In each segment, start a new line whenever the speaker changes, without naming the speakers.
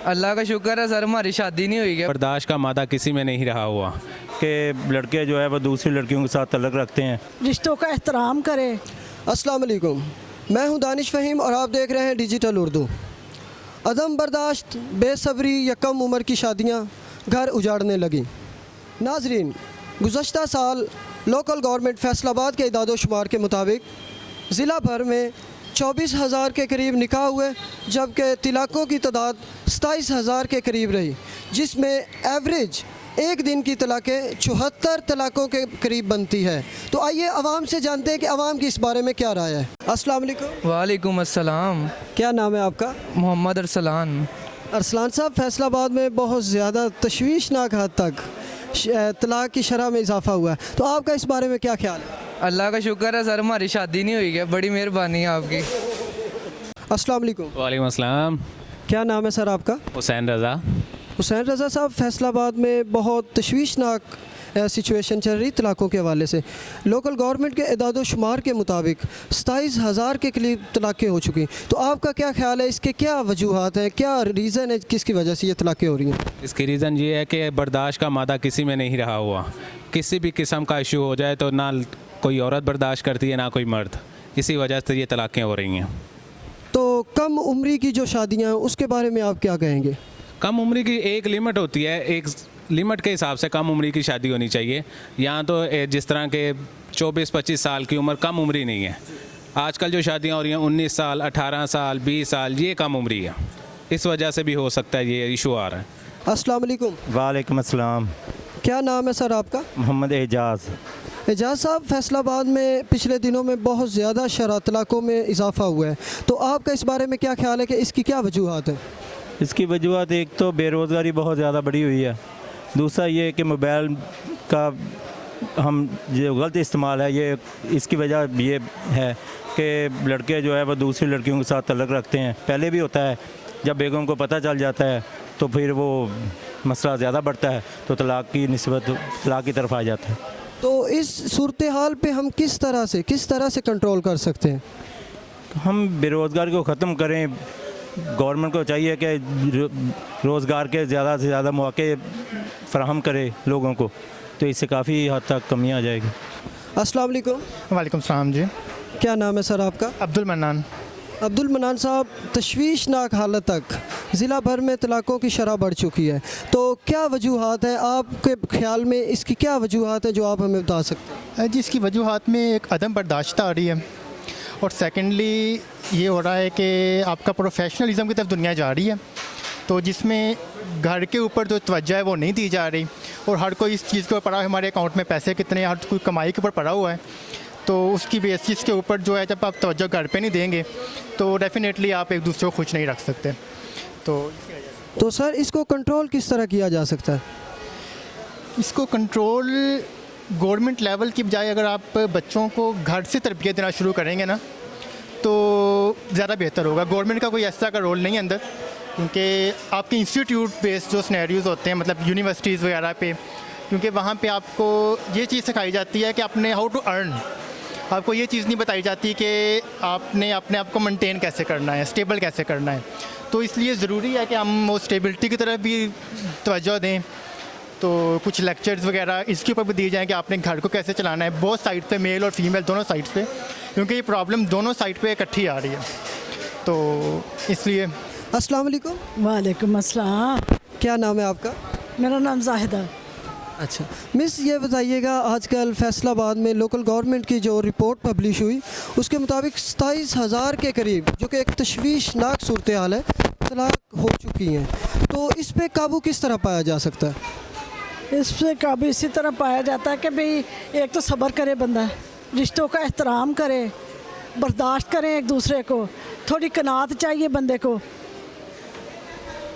अल्लाह का शुक्र है सर, हमारी शादी नहीं हुई है।
बर्दाश्त का मादा किसी में नहीं रहा हुआ कि लड़के जो है वो दूसरी लड़कियों के साथ तलक रखते हैं।
रिश्तों का एहतराम करें।
अस्सलाम वालेकुम, मैं हूं दानिश फ़हीम और आप देख रहे हैं डिजिटल उर्दू। अदम बर्दाश्त, बेसब्री या कम उम्र की शादियां घर उजाड़ने लगी। नाजरीन, गुज़श्ता साल लोकल गवर्नमेंट फैसलाबाद के इदाद-ओ-शुमार के मुताबिक ज़िला भर में 24,000 के करीब निकाह हुए, जबकि तलाक़ों की तादाद 27,000 के करीब रही, जिसमें एवरेज एक दिन की तलाक़ें 74 तलाक़ों के करीब बनती है। तो आइए आवाम से जानते हैं कि आवाम की इस बारे में क्या राय है। अस्सलाम वालेकुम।
वालेकुम अस्सलाम।
क्या नाम है आपका?
मोहम्मद अरसलान।
अरसलान साहब, फैसलाबाद में बहुत ज़्यादा तशवीशनाक हद तक तलाक़ की शरह में इजाफ़ा हुआ है, तो आपका इस बारे में क्या ख्याल है?
अल्लाह का शुक्र है सर, हमारी शादी नहीं हुई है, बड़ी मेहरबानी है आपकी।
अस्सलाम वालेकुम।
वालेकुम अस्सलाम।
क्या नाम है सर आपका?
हुसैन रज़ा।
हुसैन रज़ा साहब, फैसलाबाद में बहुत तशवीशनाक सिचुएशन चल रही तलाक़ों के हवाले से। लोकल गवर्नमेंट के इदाद-ओ-शुमार के मुताबिक 27,000 के करीब तलाक़ें हो चुकी। तो आपका क्या ख्याल है, इसके क्या वजूहात हैं, क्या रीज़न है किसकी वजह से ये तलाक़ें हो रही हैं?
इसकी रीज़न ये है कि बर्दाश्त का मादा किसी में नहीं रहा हुआ। किसी भी किस्म का इशू हो जाए तो ना कोई औरत बर्दाश्त करती है ना कोई मर्द, इसी वजह से ये तलाक़ें हो रही हैं।
तो कम उम्री की जो शादियाँ हैं उसके बारे में आप क्या कहेंगे?
कम उम्र की एक लिमिट होती है, एक लिमिट के हिसाब से कम उम्र की शादी होनी चाहिए। यहाँ तो जिस तरह के 24-25 साल की उम्र कम उम्री नहीं है। आजकल जो शादियाँ हो रही हैं 19 साल, 18 साल, 20 साल, ये कम उम्री है। इस वजह से भी हो सकता है ये इशू आ रहा है।
अस्सलाम वालेकुम।
वालेकुम अस्सलाम।
क्या नाम है सर आपका?
मोहम्मद एजाज़।
एजाज साहब, फैसलाबाद में पिछले दिनों में बहुत ज़्यादा शरह तलाक़ों में इजाफ़ा हुआ है, तो आपका इस बारे में क्या ख्याल है कि इसकी क्या वजूहात है?
इसकी वजूहत एक तो बेरोज़गारी बहुत ज़्यादा बढ़ी हुई है, दूसरा ये कि मोबाइल का हम जो गलत इस्तेमाल है, ये इसकी वजह ये है कि लड़के जो है वो दूसरी लड़कियों के साथ तलक रखते हैं। पहले भी होता है, जब बेगम को पता चल जाता है तो फिर वो मसला ज़्यादा बढ़ता है, तो तलाक़ की निस्बत तलाक़ की तरफ आ जाता है।
तो इस सूरत हाल पे हम किस तरह से कंट्रोल कर सकते हैं?
हम बेरोज़गारी को ख़त्म करें। गवर्नमेंट को चाहिए कि रोज़गार के ज़्यादा से ज़्यादा मौके फ़राहम करे लोगों को, तो इससे काफ़ी हद तक कमी आ जाएगी।
अस्सलाम वालेकुम।
वालेकुम सलाम जी।
क्या नाम है सर आपका?
अब्दुल मन्नान।
अब्दुल मन्नान साहब, तशवीशनाक हालत तक ज़िला भर में तलाक़ों की शरह बढ़ चुकी है, तो क्या वजूहात है आपके ख्याल में, इसकी क्या वजूहात है जो आप हमें बता सकते हैं?
जी, इसकी वजूहात में एक अदम बर्दाश्त आ रही है, और सेकेंडली ये हो रहा है कि आपका प्रोफेशनलिज़म की तरफ दुनिया जा रही है, तो जिसमें घर के ऊपर जो तवज्जो है वो नहीं दी जा रही, और हर कोई इस चीज़ के ऊपर पड़ा है हमारे अकाउंट में पैसे कितने, हर कोई कमाई के ऊपर पड़ा हुआ है, तो उसकी बेसिस के ऊपर जो है जब आप तवज्जो घर पे नहीं देंगे तो डेफ़िनेटली आप एक दूसरे को खुश नहीं रख सकते। तो
सर, इसको कंट्रोल किस तरह किया जा सकता है?
इसको कंट्रोल गवर्नमेंट लेवल की बजाय अगर आप बच्चों को घर से तरबियत देना शुरू करेंगे ना, तो ज़्यादा बेहतर होगा। गवर्नमेंट का कोई ऐसा का रोल नहीं है अंदर, क्योंकि आपके इंस्टीट्यूट बेस्ड जो सिनेरियोज़ होते हैं, मतलब यूनिवर्सिटीज़ वगैरह पे, क्योंकि वहाँ पे आपको ये चीज़ सिखाई जाती है कि आपने हाउ टू अर्न, आपको ये चीज़ नहीं बताई जाती कि आपने अपने आप को मेंटेन कैसे करना है, स्टेबल कैसे करना है। तो इसलिए ज़रूरी है कि हम वो स्टेबिलिटी की तरफ भी तवज्जो दें। तो कुछ लेक्चर्स वगैरह इसके ऊपर भी दिए जाएँ कि आपने घर को कैसे चलाना है, बोथ साइड पे, मेल और फीमेल दोनों साइड्स पे, क्योंकि ये प्रॉब्लम दोनों साइड पे इकट्ठी आ रही है, तो इसलिए।
अस्सलाम वालेकुम।
वालेकुम अस्सलाम।
क्या नाम है आपका?
मेरा नाम जाहिदा।
अच्छा मिस, ये बताइएगा, आजकल फैसलाबाद में लोकल गवर्नमेंट की जो रिपोर्ट पब्लिश हुई उसके मुताबिक 27,000 के करीब, जो कि एक तशवीशनाक सूरत हाल है, तलाक़ हो चुकी हैं, तो इस पे काबू किस तरह पाया जा सकता है?
इस पे काबू इसी तरह पाया जाता है कि भाई एक तो सब्र करे बंदा, रिश्तों का एहतराम करे, बर्दाश्त करें एक दूसरे को, थोड़ी कनात चाहिए बंदे को।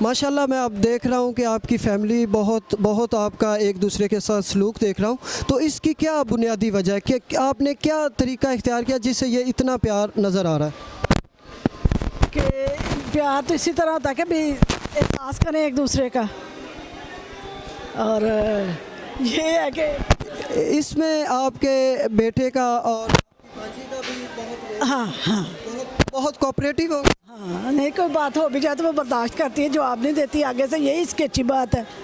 माशाल्लाह, मैं अब देख रहा हूँ कि आपकी फ़ैमिली बहुत आपका एक दूसरे के साथ सलूक देख रहा हूँ, तो इसकी क्या बुनियादी वजह है कि आपने क्या तरीका इख्तियार किया जिससे ये इतना प्यार नज़र आ रहा है?
कि प्यार तो इसी तरह होता है कि भाई एहसास करें एक दूसरे का, और ये है कि
इसमें आपके बेटे का और भांजी का भी बहुत
हाँ
बहुत कोऑपरेटिव हो।
हाँ हाँ, नहीं कोई बात हो भी जाए तो वो बर्दाश्त करती है, जवाब नहीं देती आगे से, यही इसकी अच्छी बात है।